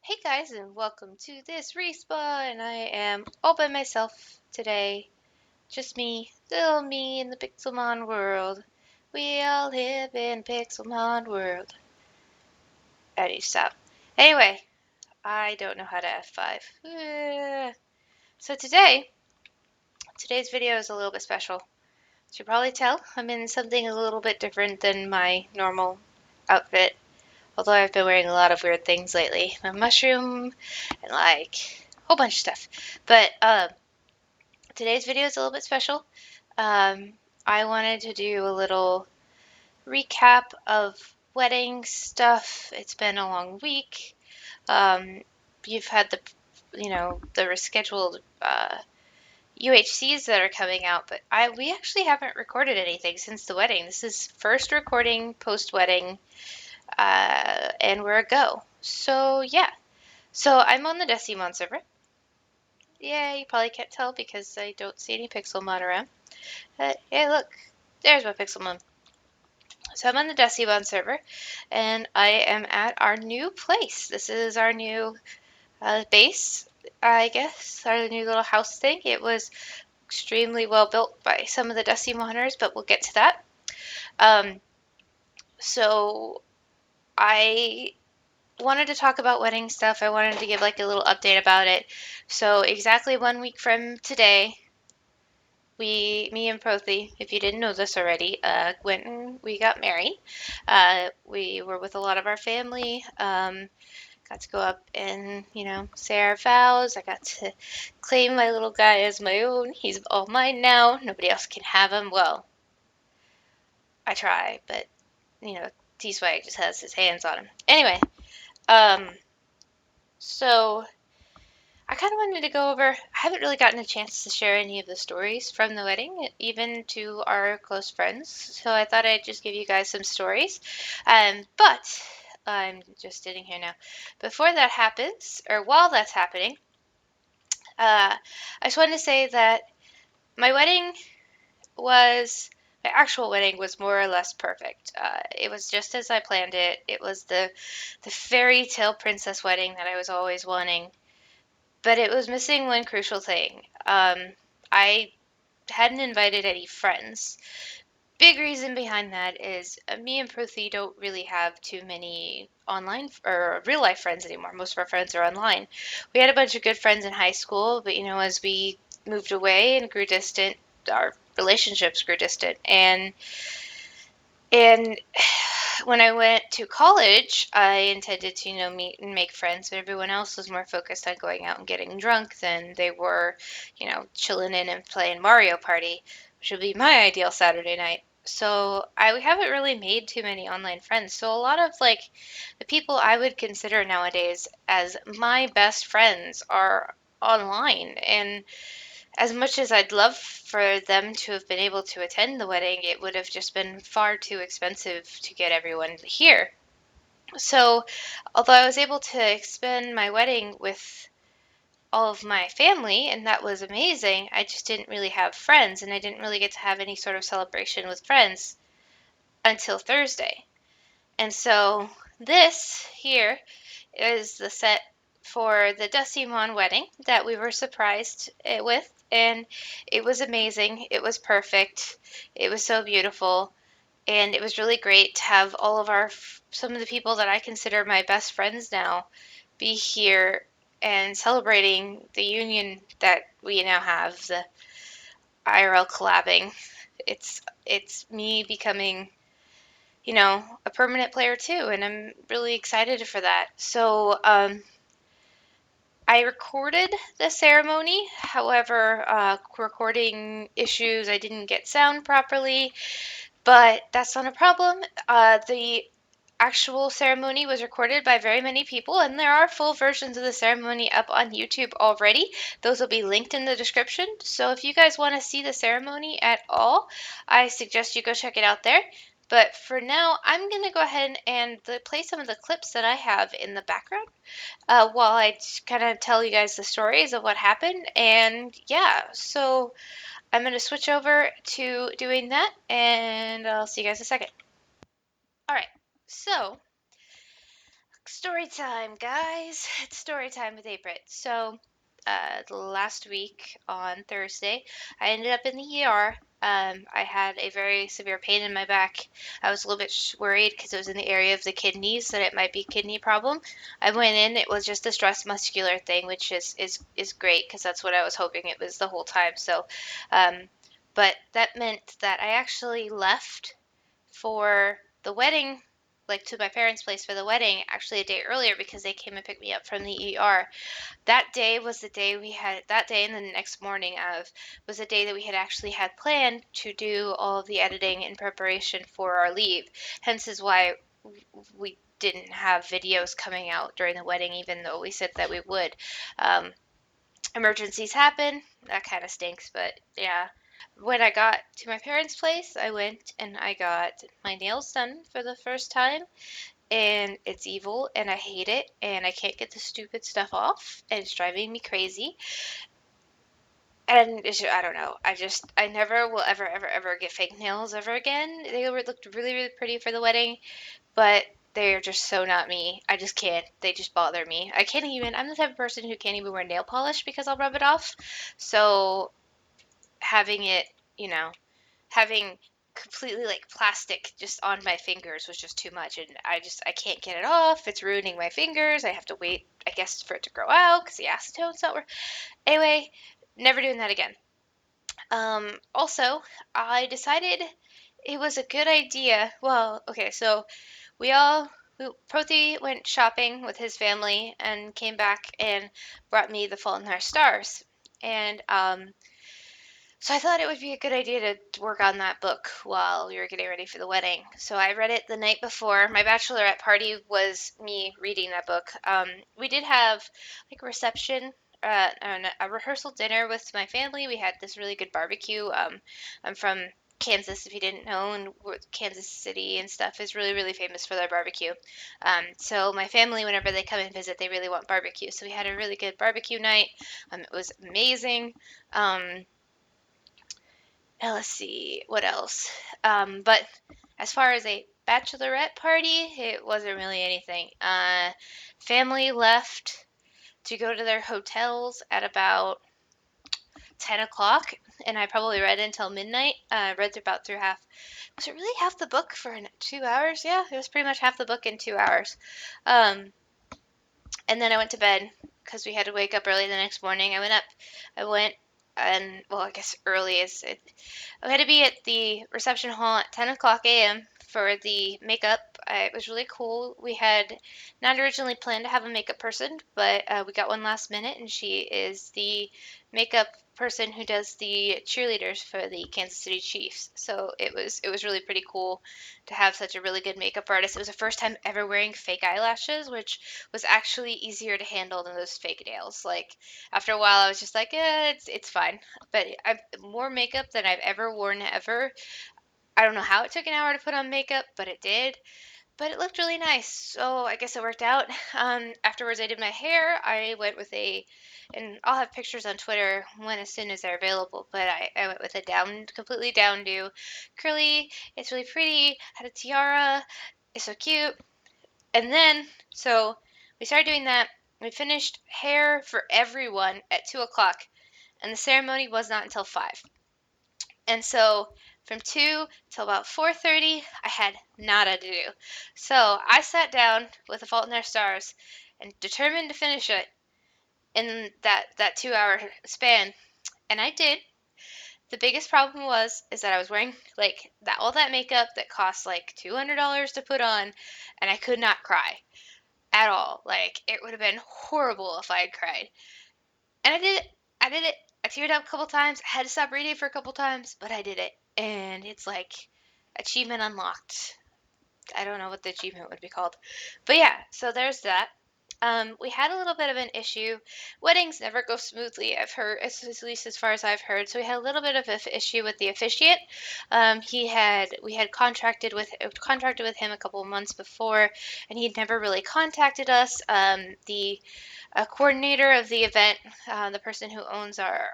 Hey guys, and welcome to this Respawn. I am all by myself today. Just me, little me in the Pixelmon world. We all live in Pixelmon world. I need to stop. Anyway, I don't know how to F5. So today's video is a little bit special. As you probably tell, I'm in something a little bit different than my normal outfit. Although I've been wearing a lot of weird things lately. A mushroom and like a whole bunch of stuff. But today's video is a little bit special. I wanted to do a little recap of wedding stuff. It's been a long week. You've had the rescheduled UHCs that are coming out, but we actually haven't recorded anything since the wedding. This is first recording post-wedding, and we're a go. So yeah. So I'm on the Decimon server. Yeah, you probably can't tell because I don't see any Pixelmon around. But yeah, look, there's my Pixelmon. So I'm on the Decibon server, and I am at our new place. This is our new base, I guess, our new little house thing. It was extremely well built by some of the Decimoners, but we'll get to that. So I wanted to talk about wedding stuff. I wanted to give like a little update about it. So exactly 1 week from today, me and Prothy, if you didn't know this already, went and we got married. We were with a lot of our family. Got to go up and, say our vows. I got to claim my little guy as my own. He's all mine now. Nobody else can have him. Well, I try, but, T-Swag just has his hands on him. Anyway, so I kind of wanted to go over, I haven't really gotten a chance to share any of the stories from the wedding, even to our close friends. So I thought I'd just give you guys some stories. But I'm just sitting here now. Before that happens, or while that's happening, I just wanted to say that my my actual wedding was more or less perfect. It was just as I planned it. It was the fairy tale princess wedding that I was always wanting. But it was missing one crucial thing. I hadn't invited any friends. Big reason behind that is me and Prothy don't really have too many online or real life friends anymore. Most of our friends are online. We had a bunch of good friends in high school, but as we moved away and grew distant, our relationships grew distant. And when I went to college, I intended to, meet and make friends, but everyone else was more focused on going out and getting drunk than they were, chilling in and playing Mario Party, which would be my ideal Saturday night. So we haven't really made too many online friends. So a lot of the people I would consider nowadays as my best friends are online, and as much as I'd love for them to have been able to attend the wedding, it would have just been far too expensive to get everyone here. So, although I was able to spend my wedding with all of my family, and that was amazing, I just didn't really have friends, and I didn't really get to have any sort of celebration with friends until Thursday. And so, this here is the set for the Decimon wedding that we were surprised with, and it was amazing. It was perfect. It was so beautiful, and it was really great to have all of some of the people that I consider my best friends now be here and celebrating the union that we now have, the IRL collabing. It's me becoming a permanent player too, and I'm really excited for that. So, I recorded the ceremony, however, recording issues, I didn't get sound properly, but that's not a problem. The actual ceremony was recorded by very many people, and there are full versions of the ceremony up on YouTube already. Those will be linked in the description. So if you guys want to see the ceremony at all, I suggest you go check it out there. But for now, I'm going to go ahead and play some of the clips that I have in the background while I kind of tell you guys the stories of what happened. And yeah, so I'm going to switch over to doing that, and I'll see you guys in a second. All right, so Story time, guys. It's story time with Britt. So, last week on Thursday, I ended up in the ER. I had a very severe pain in my back. I was a little bit worried because it was in the area of the kidneys that it might be a kidney problem. I went in; it was just a stress muscular thing, which is great because that's what I was hoping it was the whole time. So, um, but that meant that I actually left for the wedding, like to my parents' place for the wedding, actually a day earlier because they came and picked me up from the ER. That day was the day we had, that day and the next morning of was the day that we had actually had planned to do all of the editing in preparation for our leave. Hence is why we didn't have videos coming out during the wedding, even though we said that we would. Um, Emergencies happen. That kind of stinks, but yeah. When I got to my parents' place, I went and I got my nails done for the first time, and it's evil, and I hate it, and I can't get the stupid stuff off, and it's driving me crazy. And I don't know. I never will ever, ever, ever get fake nails ever again. They looked really, really pretty for the wedding, but they're just so not me. I just can't. They just bother me. I can't even. I'm the type of person who can't even wear nail polish because I'll rub it off. So having it, you know, having completely like plastic just on my fingers was just too much, and I can't get it off. It's ruining my fingers. I have to wait, I guess, for it to grow out because the acetone's not working. Anyway, never doing that again. Also, I decided it was a good idea. Well, okay, so we all Proti went shopping with his family and came back and brought me The Fault in Our Stars. And so I thought it would be a good idea to work on that book while we were getting ready for the wedding. So I read it the night before. My bachelorette party was me reading that book. We did have like a reception, and a rehearsal dinner with my family. We had this really good barbecue. I'm from Kansas, if you didn't know, and Kansas City and stuff is really, really famous for their barbecue. So my family, whenever they come and visit, they really want barbecue. So we had a really good barbecue night. It was amazing. Um, let's see what else. But as far as a bachelorette party, it wasn't really anything. Family left to go to their hotels at about 10 o'clock, and I probably read until midnight. Read through about through half. Was it really half the book for 2 hours? Yeah, it was pretty much half the book in 2 hours. Um, and then I went to bed because we had to wake up early the next morning. I went, and well, I guess early is it. I had to be at the reception hall at 10 o'clock a.m. for the makeup. It was really cool. We had not originally planned to have a makeup person, but we got one last minute, and she is the makeup person who does the cheerleaders for the Kansas City Chiefs. So it was really pretty cool to have such a really good makeup artist. It was the first time ever wearing fake eyelashes, which was actually easier to handle than those fake nails. Like after a while, I was just like, it's fine. But I've more makeup than I've ever worn ever. I don't know how it took an hour to put on makeup, but it did. But it looked really nice, so I guess it worked out. Afterwards, I did my hair. I went with and I'll have pictures on Twitter when as soon as they're available. But I went with a completely down do, curly. It's really pretty. Had a tiara. It's so cute. And then, so we started doing that. We finished hair for everyone at 2 o'clock, and the ceremony was not until 5. And so from 2 till about 4:30, I had nada to do. So I sat down with A Fault in Our Stars and determined to finish it in that 2 hour span, and I did. The biggest problem is that I was wearing like that all that makeup that costs like $200 to put on, and I could not cry at all. Like it would have been horrible if I had cried. And I did it. I did it. I teared up a couple times. I had to stop reading for a couple times, but I did it. And it's like achievement unlocked. I don't know what the achievement would be called. But yeah, so there's that. We had a little bit of an issue. Weddings never go smoothly, I've heard, at least as far as I've heard. So we had a little bit of an issue with the officiant. We had contracted with him a couple of months before, and he'd never really contacted us. The coordinator of the event, the person who owns our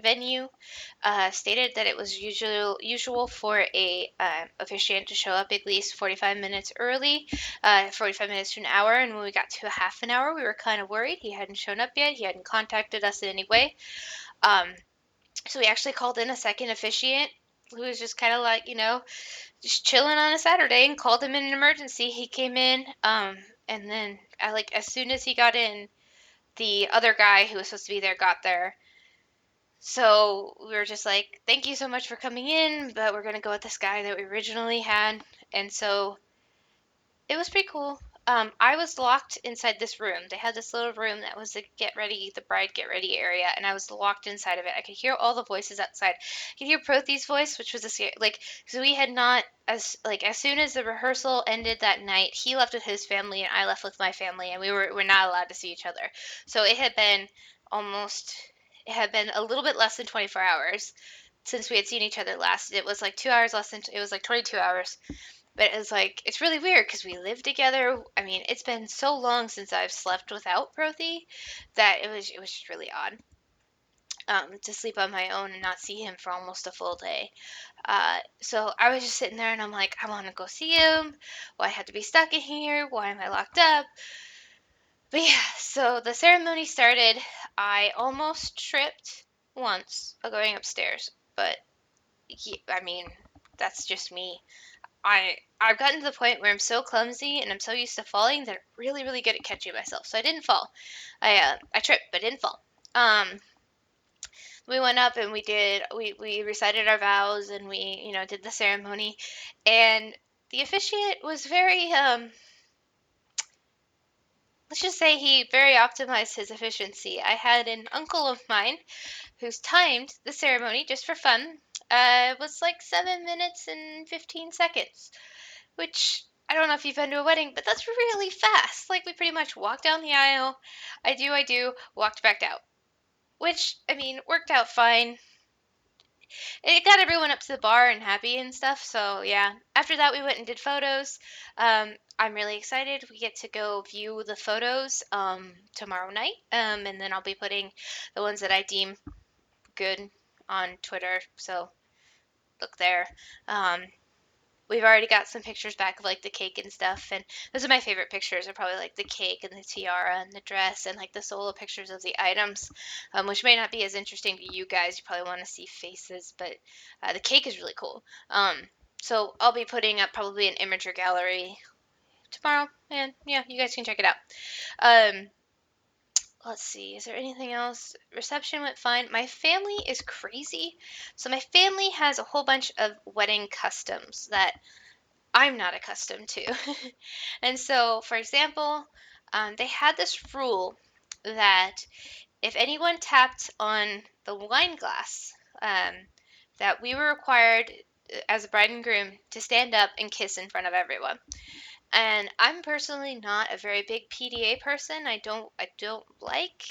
venue stated that it was usual for a officiant to show up at least 45 minutes early, 45 minutes to an hour. And when we got to a half an hour, we were kind of worried. He hadn't shown up yet. He hadn't contacted us in any way. So we actually called in a second officiant who was just kind of like, just chilling on a Saturday, and called him in an emergency. He came in, and then as soon as he got in, the other guy who was supposed to be there got there. So we were just like, thank you so much for coming in, but we're gonna go with this guy that we originally had. And so it was pretty cool. I was locked inside this room. They had this little room that was the bride get ready area, and I was locked inside of it. I could hear all the voices outside. I could hear Prothi's voice, which was so we had not as soon as the rehearsal ended that night, he left with his family and I left with my family, and we're not allowed to see each other. So almost it had been a little bit less than 24 hours since we had seen each other last. It was like 2 hours less than it was like 22 hours. But it's like, it's really weird because we live together. I mean, it's been so long since I've slept without Prothy that it was just really odd to sleep on my own and not see him for almost a full day. So I was just sitting there and I'm like, I want to go see him. Why I have to be stuck in here? Why am I locked up? But yeah, so the ceremony started. I almost tripped once going upstairs, but I mean, that's just me. I've gotten to the point where I'm so clumsy and I'm so used to falling that I'm really really good at catching myself. So I didn't fall. I tripped but didn't fall. We went up and we recited our vows and we did the ceremony, and the officiant was very let's just say he very optimized his efficiency. I had an uncle of mine who's timed the ceremony just for fun. It was like 7 minutes and 15 seconds, which I don't know if you've been to a wedding, but that's really fast. Like, we pretty much walked down the aisle, I do, walked back out, which, I mean, worked out fine. It got everyone up to the bar and happy and stuff, so yeah. After that, we went and did photos. I'm really excited. We get to go view the photos tomorrow night, and then I'll be putting the ones that I deem good on Twitter, so look there. Um, we've already got some pictures back of like the cake and stuff, and those are my favorite pictures, are probably like the cake and the tiara and the dress and like the solo pictures of the items, which may not be as interesting to you guys. You probably want to see faces, but the cake is really cool. So I'll be putting up probably an imager gallery tomorrow, and yeah, you guys can check it out. um, let's see, is there anything else? Reception went fine. My family is crazy, so my family has a whole bunch of wedding customs that I'm not accustomed to. And so, for example, they had this rule that if anyone tapped on the wine glass, that we were required, as a bride and groom, to stand up and kiss in front of everyone. And I'm personally not a very big PDA person. I don't like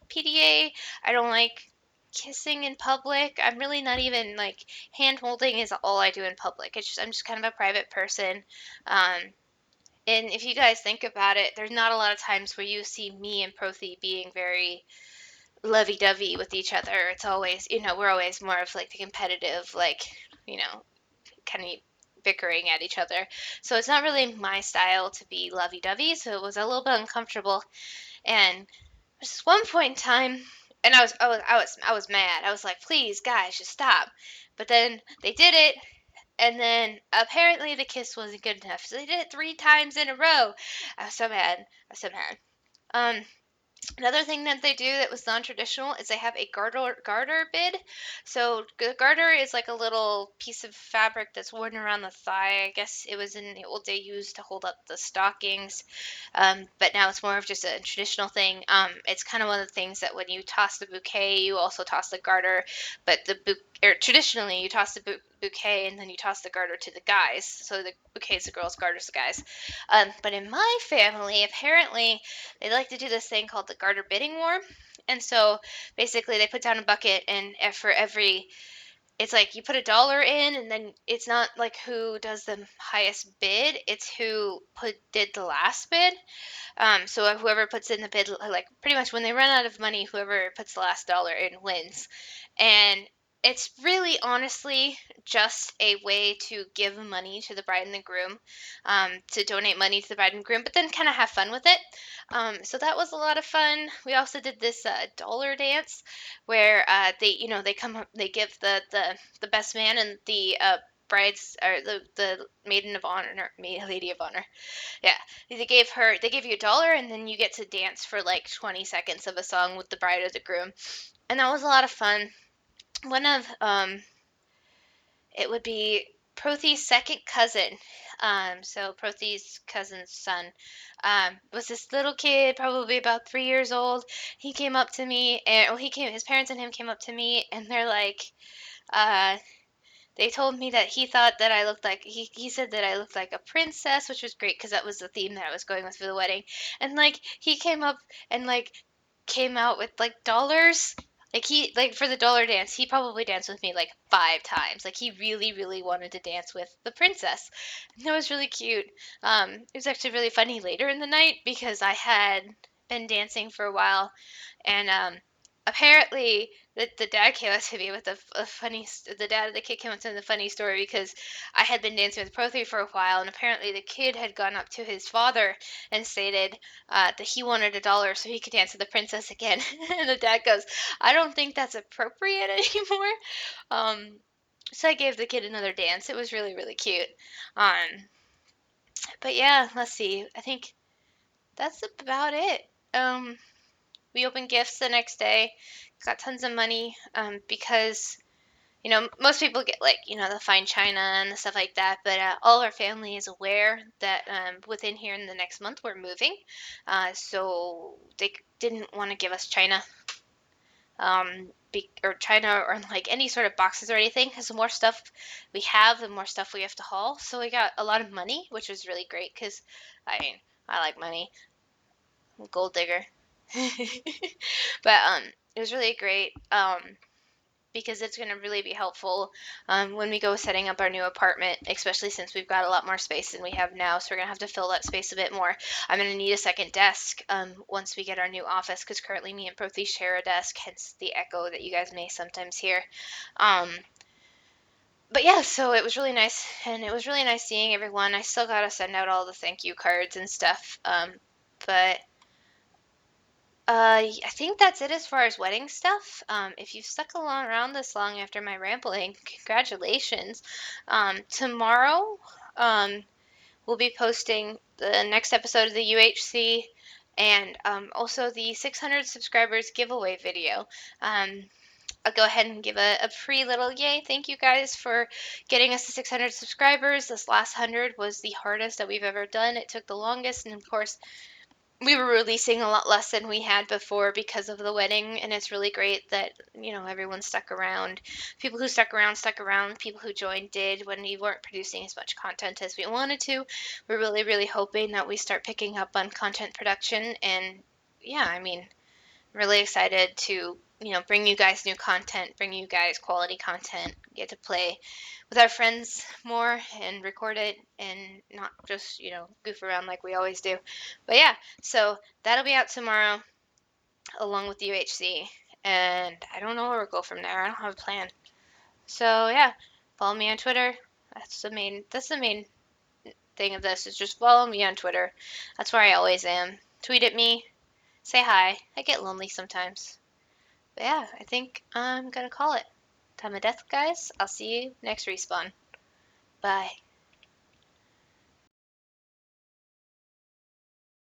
PDA. I don't like kissing in public. I'm really not even like, hand holding is all I do in public. I'm just kind of a private person. Um, and if you guys think about it, there's not a lot of times where you see me and Prothy being very lovey-dovey with each other. It's always, we're always more of like the competitive, like, you know, kind of bickering at each other. So it's not really my style to be lovey-dovey, so it was a little bit uncomfortable. And there's one point in time, and I was mad. I was like, please, guys, just stop. But then they did it, and then apparently the kiss wasn't good enough, so they did it 3 times in a row. I was so mad. I was so mad. Um, Another thing that they do that was non-traditional is they have a garter bid. So garter is like a little piece of fabric that's worn around the thigh. I guess it was in the old day used to hold up the stockings, but now it's more of just a traditional thing. It's kind of one of the things that when you toss the bouquet, you also toss the garter, but traditionally you toss the bouquet and then you toss the garter to the guys. So the bouquet's the girls, garter's the guys. But in my family, apparently they like to do this thing called the garter bidding war. And so basically they put down a bucket, and for every it's like you put $1 in, and then it's not like who does the highest bid, it's who did the last bid. So whoever puts in the bid, like pretty much when they run out of money, whoever puts the last dollar in wins. And it's really honestly just a way to give money to the bride and the groom, to donate money to the bride and groom, but then kind of have fun with it. So that was a lot of fun. We also did this dollar dance where they come up, they give the best man and the brides, or the maiden of honor, lady of honor. Yeah, they gave you $1, and then you get to dance for like 20 seconds of a song with the bride or the groom, and that was a lot of fun. One of It would be Prothi's second cousin. So Prothi's cousin's son was this little kid, probably about 3 years old. He came up to me, and well, his parents and him came up to me, and they're like, uh, they told me that he thought that I looked like he said that I looked like a princess, which was great because that was the theme that I was going with for the wedding. And like he came up and like came out with like dollars. Like for the dollar dance, he probably danced with me like 5 times. Like he really, really wanted to dance with the princess. And that was really cute. It was actually really funny later in the night because I had been dancing for a while, and apparently the dad came up to me with a funny, the dad of the kid came up to me with a funny story because I had been dancing with Prothy for a while, and apparently the kid had gone up to his father and stated that he wanted $1 so he could dance with the princess again. And the dad goes, I don't think that's appropriate anymore. Um, so I gave the kid another dance. It was really, really cute. But yeah, let's see. I think that's about it. We opened gifts the next day, got tons of money, because most people get like the fine china and the stuff like that, but all our family is aware that within here in the next month we're moving, so they didn't want to give us china, or china, or like any sort of boxes or anything, because the more stuff we have, the more stuff we have to haul. So we got a lot of money, which was really great because I mean I like money. I'm a gold digger. But it was really great, because it's going to really be helpful when we go setting up our new apartment, especially since we've got a lot more space than we have now. So we're going to have to fill that space a bit more. I'm going to need a second desk once we get our new office, because currently me and Prothy share a desk, hence the echo that you guys may sometimes hear. Um, but yeah, so it was really nice, and it was really nice seeing everyone. I still got to send out all the thank you cards and stuff, but I think that's it as far as wedding stuff. If you've stuck along around this long after my rambling, congratulations. Tomorrow, we'll be posting the next episode of the UHC, and also the 600 subscribers giveaway video. I'll go ahead and give a free little yay. Thank you guys for getting us to 600 subscribers. This last 100 was the hardest that we've ever done. It took the longest, and of course, we were releasing a lot less than we had before because of the wedding, and it's really great that everyone stuck around. People who stuck around. People who joined did when we weren't producing as much content as we wanted to. We're really, really hoping that we start picking up on content production, and yeah, I mean, really excited to bring you guys new content, bring you guys quality content, get to play with our friends more and record it, and not just goof around like we always do. But yeah, so that'll be out tomorrow along with the UHC, and I don't know where we'll go from there. I don't have a plan. So yeah, follow me on Twitter. That's the main thing of this, is just follow me on Twitter. That's where I always am. Tweet at me, say hi. I get lonely sometimes. But yeah, I think I'm gonna call it. Time of death, guys. I'll see you next respawn. Bye.